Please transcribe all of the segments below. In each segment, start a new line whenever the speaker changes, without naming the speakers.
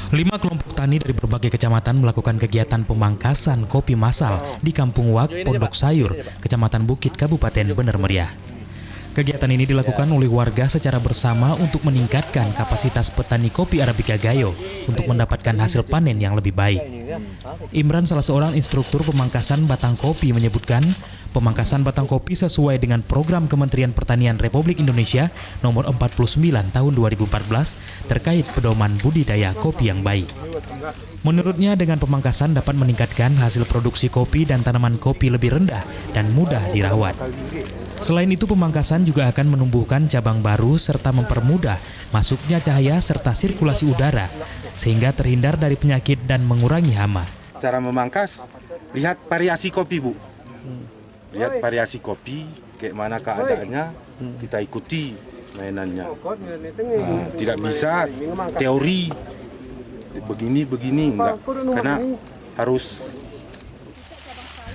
5 kelompok tani dari berbagai kecamatan melakukan kegiatan pemangkasan kopi massal di Kampung Wak, Pondok Sayur, Kecamatan Bukit, Kabupaten Bener Meriah. Kegiatan ini dilakukan oleh warga secara bersama untuk meningkatkan kapasitas petani kopi Arabica Gayo untuk mendapatkan hasil panen yang lebih baik. Imran, salah seorang instruktur pemangkasan batang kopi, menyebutkan pemangkasan batang kopi sesuai dengan program Kementerian Pertanian Republik Indonesia nomor 49 tahun 2014 terkait pedoman budidaya kopi yang baik. Menurutnya dengan pemangkasan dapat meningkatkan hasil produksi kopi dan tanaman kopi lebih rendah dan mudah dirawat. Selain itu, pemangkasan juga akan menumbuhkan cabang baru serta mempermudah masuknya cahaya serta sirkulasi udara sehingga terhindar dari penyakit dan mengurangi hama.
Cara memangkas, lihat variasi kopi, Bu. Lihat variasi kopi, kayak mana keadaannya, kita ikuti mainannya. Tidak bisa teori begini, enggak. Karena harus.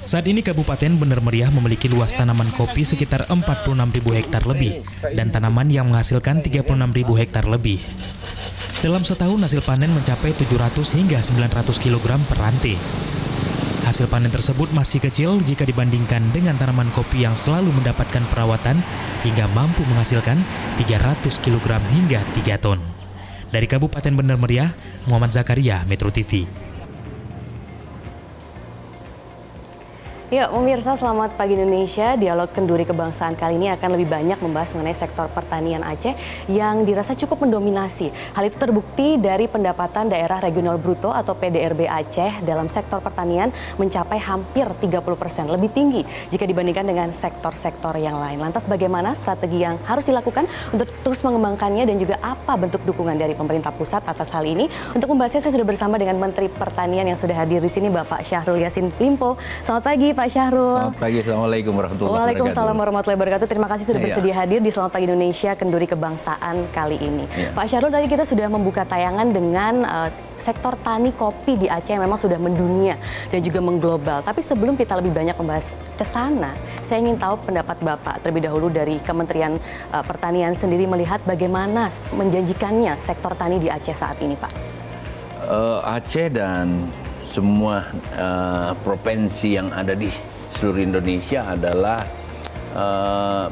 Saat ini Kabupaten Bener Meriah memiliki luas tanaman kopi sekitar 46.000 hektar lebih dan tanaman yang menghasilkan 36.000 hektar lebih. Dalam setahun hasil panen mencapai 700 hingga 900 kg per rantai. Hasil panen tersebut masih kecil jika dibandingkan dengan tanaman kopi yang selalu mendapatkan perawatan hingga mampu menghasilkan 300 kg hingga 3 ton. Dari Kabupaten Bener Meriah, Muhammad Zakaria, Metro TV.
Ya, pemirsa, selamat pagi Indonesia. Dialog Kenduri Kebangsaan kali ini akan lebih banyak membahas mengenai sektor pertanian Aceh yang dirasa cukup mendominasi. Hal itu terbukti dari pendapatan daerah regional bruto atau PDRB Aceh dalam sektor pertanian mencapai hampir 30%, lebih tinggi jika dibandingkan dengan sektor-sektor yang lain. Lantas bagaimana strategi yang harus dilakukan untuk terus mengembangkannya dan juga apa bentuk dukungan dari pemerintah pusat atas hal ini? Untuk membahasnya saya sudah bersama dengan Menteri Pertanian yang sudah hadir di sini, Bapak Syahrul Yassin Limpo. Selamat pagi, Pak Syahrul.
Selamat pagi, Assalamualaikum warahmatullahi wabarakatuh.
Waalaikumsalam warahmatullahi wabarakatuh. Terima kasih sudah bersedia hadir di Selamat Pagi Indonesia Kenduri Kebangsaan kali ini. Pak Syahrul, tadi kita sudah membuka tayangan dengan sektor tani kopi di Aceh yang memang sudah mendunia dan juga mengglobal. Tapi sebelum kita lebih banyak membahas ke sana, saya ingin tahu pendapat Bapak terlebih dahulu dari Kementerian Pertanian sendiri melihat bagaimana menjanjikannya sektor tani di Aceh saat ini, Pak.
Aceh dan semua provinsi yang ada di seluruh Indonesia adalah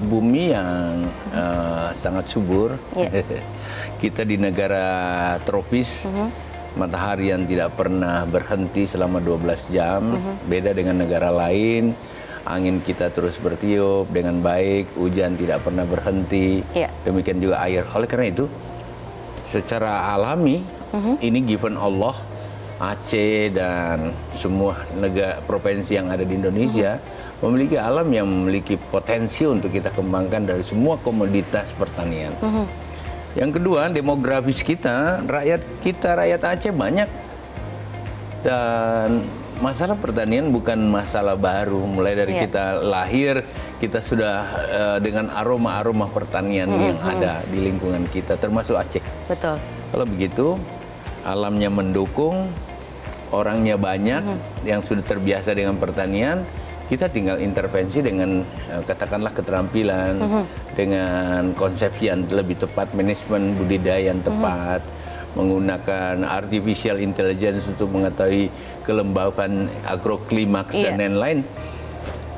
bumi yang sangat subur. Kita di negara tropis, matahari yang tidak pernah berhenti selama 12 jam, beda dengan negara lain. Angin kita terus bertiup dengan baik, hujan tidak pernah berhenti, demikian juga air. Oleh karena itu, secara alami, ini given Allah, Aceh dan semua negara provinsi yang ada di Indonesia memiliki alam yang memiliki potensi untuk kita kembangkan dari semua komoditas pertanian. Yang kedua, demografis kita, rakyat Aceh banyak. Dan masalah pertanian bukan masalah baru. Mulai dari kita lahir, kita sudah dengan aroma-aroma pertanian yang ada di lingkungan kita, termasuk Aceh.
Betul.
Kalau begitu, alamnya mendukung, orangnya banyak yang sudah terbiasa dengan pertanian, kita tinggal intervensi dengan katakanlah keterampilan, dengan konsepsi yang lebih tepat, manajemen budidaya yang tepat, menggunakan artificial intelligence untuk mengetahui kelembapan agroklimaks dan lain-lain.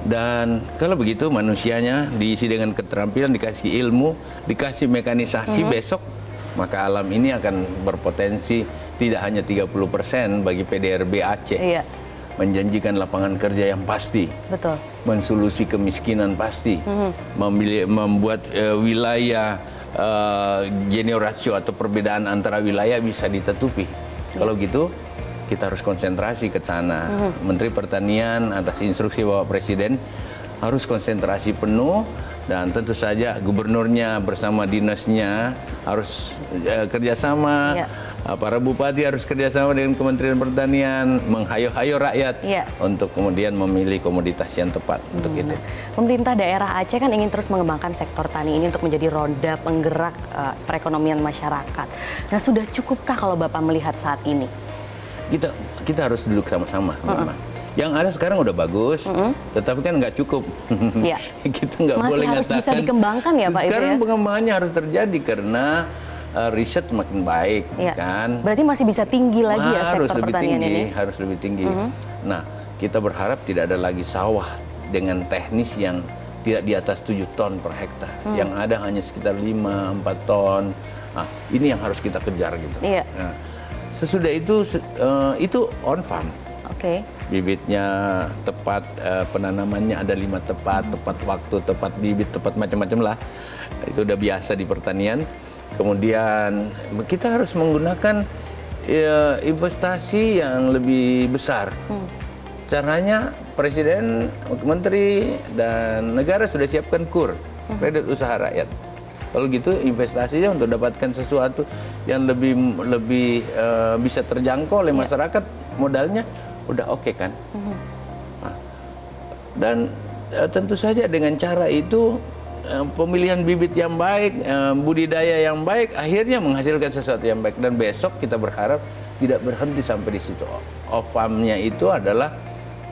Dan kalau begitu manusianya diisi dengan keterampilan, dikasih ilmu, dikasih mekanisasi, besok maka alam ini akan berpotensi tidak hanya 30% bagi PDRB Aceh, menjanjikan lapangan kerja yang pasti, mensolusi kemiskinan pasti, membuat wilayah generasi atau perbedaan antara wilayah bisa ditutupi. Kalau gitu, kita harus konsentrasi ke sana. Menteri Pertanian atas instruksi Bapak Presiden harus konsentrasi penuh, dan tentu saja gubernurnya bersama dinasnya harus kerjasama, para bupati harus kerjasama dengan Kementerian Pertanian, menghayo-hayo rakyat untuk kemudian memilih komoditas yang tepat untuk itu.
Pemerintah daerah Aceh kan ingin terus mengembangkan sektor tani ini untuk menjadi roda penggerak perekonomian masyarakat. Nah, sudah cukupkah kalau Bapak melihat saat ini?
Kita harus duduk sama-sama. Yang ada sekarang udah bagus, tetapi kan nggak cukup. Kita nggak boleh
masih harus bisa dikembangkan ya Pak.
Sekarang
itu ya?
pengembangannya harus terjadi karena riset makin baik,
Iya.
kan?
Berarti masih bisa tinggi lagi ya sektor pertanian ini?
Harus lebih tinggi. Nah, kita berharap tidak ada lagi sawah dengan teknis yang tidak di atas 7 ton per hektar. Yang ada hanya sekitar 5-4 ton. Nah, ini yang harus kita kejar gitu.
Iya.
Nah, sesudah itu on farm.
Oke.
Bibitnya tepat, penanamannya ada 5 tepat waktu, tepat bibit, tepat macam-macam lah. Itu udah biasa di pertanian. Kemudian kita harus menggunakan investasi yang lebih besar. Caranya Presiden, Menteri, dan negara sudah siapkan KUR, kredit usaha rakyat. Kalau gitu investasinya untuk dapatkan sesuatu yang lebih bisa terjangkau oleh masyarakat, modalnya udah oke kan. Nah, dan tentu saja dengan cara itu pemilihan bibit yang baik, budidaya yang baik, akhirnya menghasilkan sesuatu yang baik. Dan besok kita berharap tidak berhenti sampai di situ. Off-farm-nya itu adalah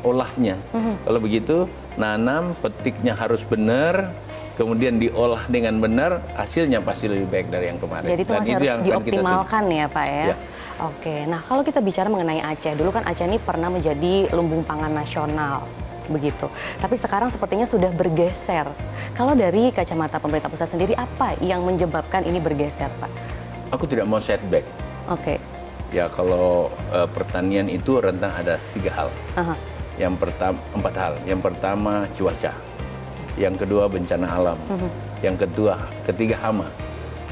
olahnya. Kalau begitu, nanam, petiknya harus benar, kemudian diolah dengan benar, hasilnya pasti lebih baik dari yang kemarin.
Jadi itu
Dan
masih harus
yang akan kita
dioptimalkan ya Pak ya?
Ya.
Oke, nah kalau kita bicara mengenai Aceh, dulu kan Aceh ini pernah menjadi lumbung pangan nasional, begitu. Tapi sekarang sepertinya sudah bergeser. Kalau dari kacamata pemerintah pusat sendiri, apa yang menyebabkan ini bergeser Pak?
Aku tidak mau setback.
Oke.
Ya kalau pertanian itu rentan ada 3 hal.
Aha.
Yang pertama 4 hal. Yang pertama cuaca. Yang kedua bencana alam. Yang ketiga hama.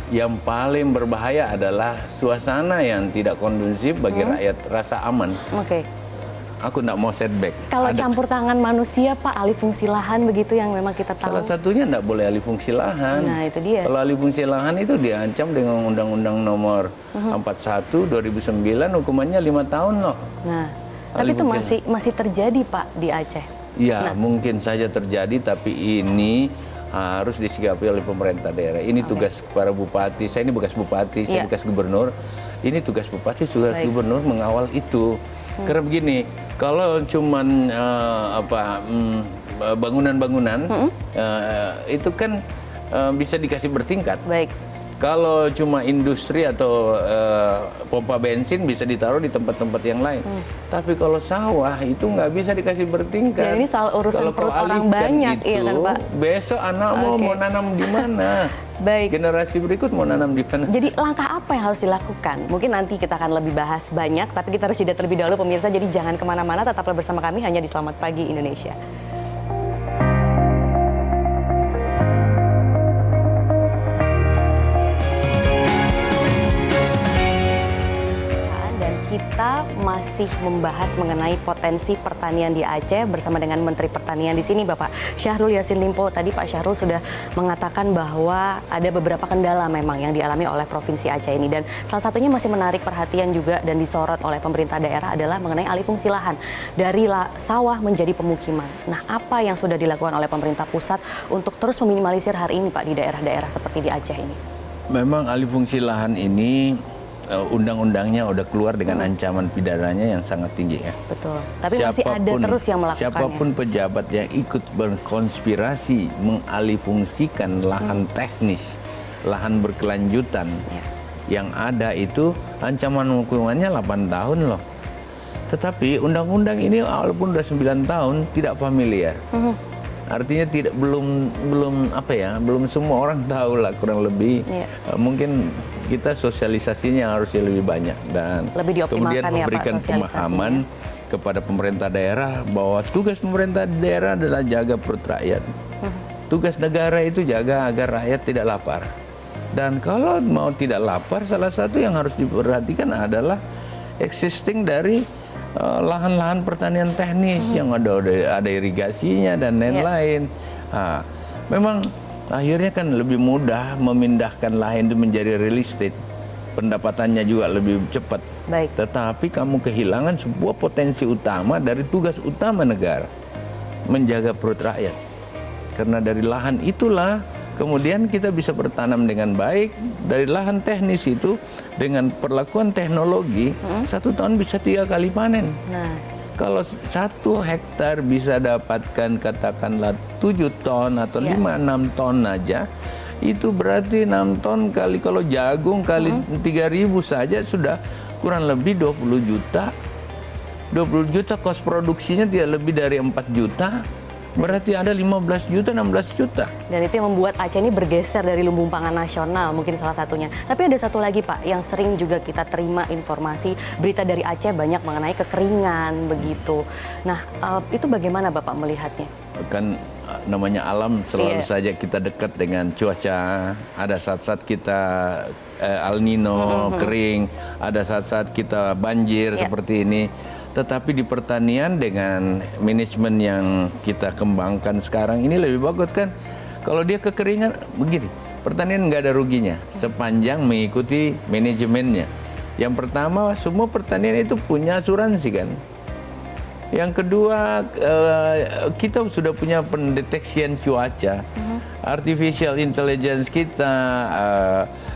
Yang paling berbahaya adalah suasana yang tidak kondusif bagi rakyat, rasa aman.
Oke.
Aku tidak mau setback.
Kalau campur tangan manusia Pak, alih fungsi lahan begitu yang memang kita tahu.
Salah satunya tidak boleh alih fungsi lahan.
Nah itu dia.
Kalau alih fungsi lahan itu diancam dengan Undang-Undang Nomor 41 2009, hukumannya 5 tahun loh.
Nah, tapi itu masih terjadi Pak di Aceh.
Ya, mungkin saja terjadi, tapi ini harus disikapi oleh pemerintah daerah. Ini tugas para bupati. Saya ini bekas bupati, saya bekas gubernur. Ini tugas bupati juga gubernur mengawal itu. Karena begini, kalau cuman bangunan-bangunan itu kan bisa dikasih bertingkat.
Baik.
Kalau cuma industri atau pompa bensin bisa ditaruh di tempat-tempat yang lain. Tapi kalau sawah itu nggak bisa dikasih bertingkat.
Ya, ini soal urusan
Kalau
perut
kau
orang
alihkan
banyak,
itu,
iya kan Pak?
besok anak mau nanam di mana?
Baik.
Generasi berikut mau nanam di mana?
Jadi langkah apa yang harus dilakukan? Mungkin nanti kita akan lebih bahas banyak, tapi kita harus jeda terlebih dahulu pemirsa. Jadi jangan kemana-mana, tetaplah bersama kami hanya di Selamat Pagi Indonesia. Kita masih membahas mengenai potensi pertanian di Aceh bersama dengan Menteri Pertanian di sini, Bapak Syahrul Yassin Limpo. Tadi Pak Syahrul sudah mengatakan bahwa ada beberapa kendala memang yang dialami oleh Provinsi Aceh ini. Dan salah satunya masih menarik perhatian juga dan disorot oleh pemerintah daerah adalah mengenai alih fungsi lahan dari sawah menjadi pemukiman. Nah, apa yang sudah dilakukan oleh pemerintah pusat untuk terus meminimalisir hal ini, Pak, di daerah-daerah seperti di Aceh ini?
Memang alih fungsi lahan ini undang-undangnya udah keluar dengan ancaman pidananya yang sangat tinggi ya.
Betul. Tapi masih ada terus yang melakukannya.
Siapapun pejabat yang ikut berkonspirasi mengalihfungsikan lahan teknis, lahan berkelanjutan, yang ada itu ancaman hukumannya 8 tahun loh. Tetapi undang-undang ini walaupun udah 9 tahun tidak familiar. Artinya belum semua orang tahu lah kurang lebih. Mungkin kita sosialisasinya harusnya lebih banyak dan
lebih
kemudian
ya,
memberikan
Pak,
pemahaman kepada pemerintah daerah bahwa tugas pemerintah daerah adalah jaga perut rakyat. Tugas negara itu jaga agar rakyat tidak lapar. Dan kalau mau tidak lapar, salah satu yang harus diperhatikan adalah existing dari lahan-lahan pertanian teknis yang ada irigasinya dan lain-lain. Nah, memang akhirnya kan lebih mudah memindahkan lahan itu menjadi real estate. Pendapatannya juga lebih cepat.
Baik.
Tetapi kamu kehilangan sebuah potensi utama dari tugas utama negara, menjaga perut rakyat. Karena dari lahan itulah kemudian kita bisa bertanam dengan baik. Dari lahan teknis itu dengan perlakuan teknologi 1 tahun bisa 3 kali panen.
Nah,
kalau 1 hektar bisa dapatkan katakanlah 7 ton atau 5-6 ton aja, itu berarti 6 ton kali kalau jagung kali 3.000 saja sudah kurang lebih 20 juta. 20 juta kos produksinya tidak lebih dari 4 juta. Berarti ada 15 juta, 16 juta.
Dan itu yang membuat Aceh ini bergeser dari lumbung pangan nasional, mungkin salah satunya. Tapi ada satu lagi Pak, yang sering juga kita terima informasi, berita dari Aceh banyak mengenai kekeringan, begitu. Nah, itu bagaimana Bapak melihatnya?
Kan namanya alam selalu saja kita dekat dengan cuaca. Ada saat-saat kita El Nino, kering. Ada saat-saat kita banjir seperti ini. Tetapi di pertanian dengan manajemen yang kita kembangkan sekarang ini lebih bagus kan. Kalau dia kekeringan begini, pertanian nggak ada ruginya sepanjang mengikuti manajemennya. Yang pertama, semua pertanian itu punya asuransi kan. Yang kedua, kita sudah punya pendeteksian cuaca, artificial intelligence kita,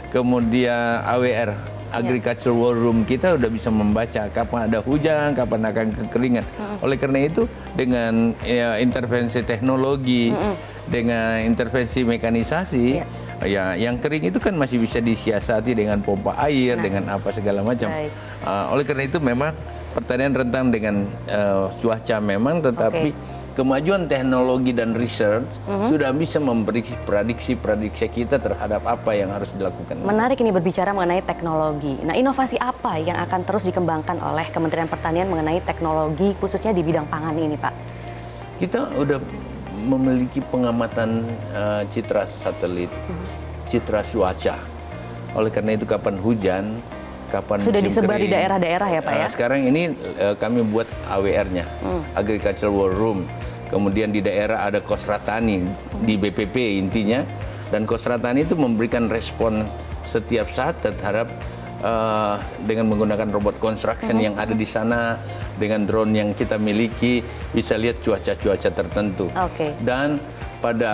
kemudian AWR, Agriculture War Room kita udah bisa membaca kapan ada hujan, kapan akan kekeringan. Oleh karena itu, dengan intervensi teknologi, dengan intervensi mekanisasi, ya yang kering itu kan masih bisa disiasati dengan pompa air, dengan apa segala macam. Oleh karena itu memang pertanian rentan dengan cuaca memang, tetapi kemajuan teknologi dan research sudah bisa memberi prediksi-prediksi kita terhadap apa yang harus dilakukan.
Menarik ini berbicara mengenai teknologi. Nah, inovasi apa yang akan terus dikembangkan oleh Kementerian Pertanian mengenai teknologi khususnya di bidang pangan ini, Pak?
Kita udah memiliki pengamatan citra satelit, citra cuaca. Oleh karena itu kapan hujan, kapan
sudah
musim
disebar
kering.
di daerah-daerah ya Pak ya?
Sekarang ini kami buat AWR-nya, Agriculture War Room. Kemudian di daerah ada Kosratani, di BPP intinya. Dan Kosratani itu memberikan respon setiap saat terhadap dengan menggunakan robot construction yang ada di sana, dengan drone yang kita miliki, bisa lihat cuaca-cuaca tertentu. Dan pada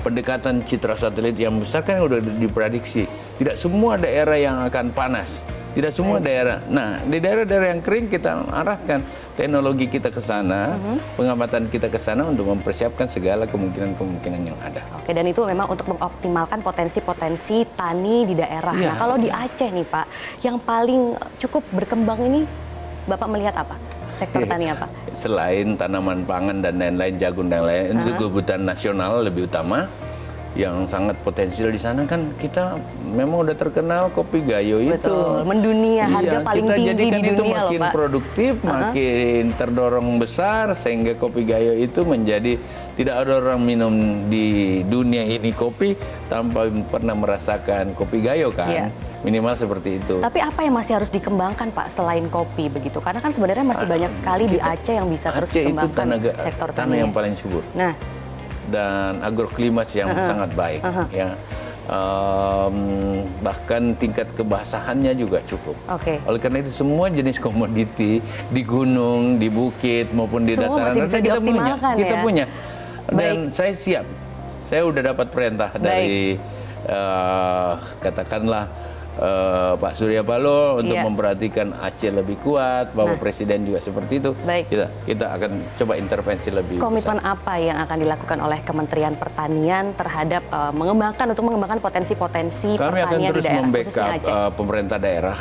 pendekatan citra satelit yang besar kan udah diprediksi, tidak semua daerah yang akan panas. Tidak semua daerah. Nah, di daerah-daerah yang kering kita arahkan teknologi kita ke sana, pengamatan kita ke sana untuk mempersiapkan segala kemungkinan-kemungkinan yang ada.
Oke, dan itu memang untuk mengoptimalkan potensi-potensi tani di daerah. Nah, kalau di Aceh nih Pak, yang paling cukup berkembang ini Bapak melihat apa? Sektor tani apa?
Selain tanaman pangan dan lain-lain, jagung dan lain-lain, itu kebutuhan nasional lebih utama. Yang sangat potensial di sana kan kita memang udah terkenal kopi gayo itu.
Betul, mendunia, harga paling tinggi di dunia
itu
loh
makin
Pak.
produktif, makin terdorong besar sehingga kopi gayo itu menjadi tidak ada orang minum di dunia ini kopi tanpa pernah merasakan kopi gayo kan. Minimal seperti itu.
Tapi apa yang masih harus dikembangkan Pak selain kopi begitu? Karena kan sebenarnya masih banyak sekali di Aceh yang bisa terus dikembangkan sektor
tanah yang paling subur.
Nah,
dan agroklimat yang sangat baik, ya. Bahkan tingkat kebasahannya juga cukup. Oleh karena itu semua jenis komoditi di gunung, di bukit maupun di dataran rendah kita punya. Dan saya siap. Saya udah dapat perintah dari katakanlah Pak Surya Paloh untuk memperhatikan Aceh lebih kuat, Bapak Presiden juga seperti itu. Kita akan coba intervensi lebih
komitmen besar. Apa yang akan dilakukan oleh Kementerian Pertanian terhadap mengembangkan pertanian
Kami akan terus
di daerah,
membackup pemerintah daerah,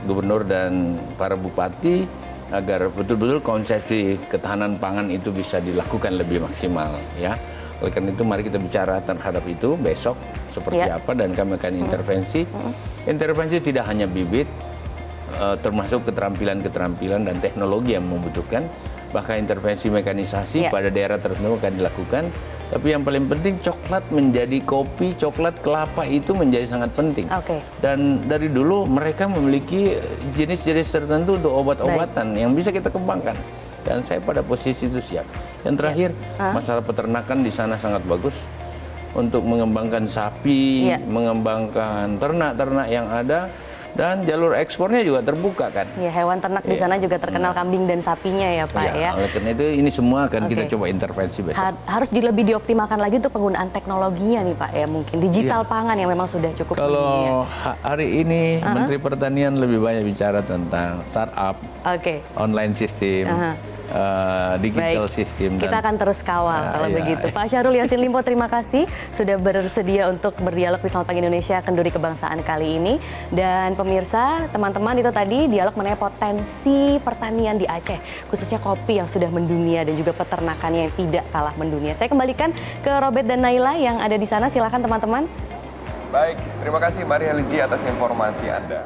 gubernur dan para bupati agar betul-betul konsepsi ketahanan pangan itu bisa dilakukan lebih maksimal, ya. Oleh karena itu mari kita bicara terhadap itu besok seperti apa, dan kami akan intervensi. Intervensi tidak hanya bibit, termasuk keterampilan-keterampilan dan teknologi yang membutuhkan, bahkan intervensi mekanisasi pada daerah tertentu akan dilakukan. Tapi yang paling penting coklat menjadi kopi, coklat kelapa itu menjadi sangat penting. Dan dari dulu mereka memiliki jenis-jenis tertentu untuk obat-obatan yang bisa kita kembangkan. Dan saya pada posisi itu siap. Yang terakhir, masalah peternakan di sana sangat bagus untuk mengembangkan sapi, mengembangkan ternak-ternak yang ada, dan jalur ekspornya juga terbuka kan.
Hewan ternak di sana juga terkenal kambing dan sapinya ya Pak ya.
Oleh karena itu ini semua akan kita coba intervensi besok.
Harus lebih dioptimalkan lagi untuk penggunaan teknologinya nih Pak ya, mungkin digital pangan yang memang sudah cukup.
Kalau hari ini Menteri Pertanian lebih banyak bicara tentang startup, online system, digital
Baik,
system.
kita akan terus kawal kalau
iya.
begitu. Pak Syahrul Yassin Limpo, terima kasih sudah bersedia untuk berdialog di Selamat Pagi Indonesia Kenduri Kebangsaan kali ini. Dan pemirsa, teman-teman, itu tadi dialog mengenai potensi pertanian di Aceh, khususnya kopi yang sudah mendunia dan juga peternakannya yang tidak kalah mendunia. Saya kembalikan ke Robert dan Naila yang ada di sana. Silakan teman-teman.
Baik, terima kasih Maria Lizi atas informasi Anda.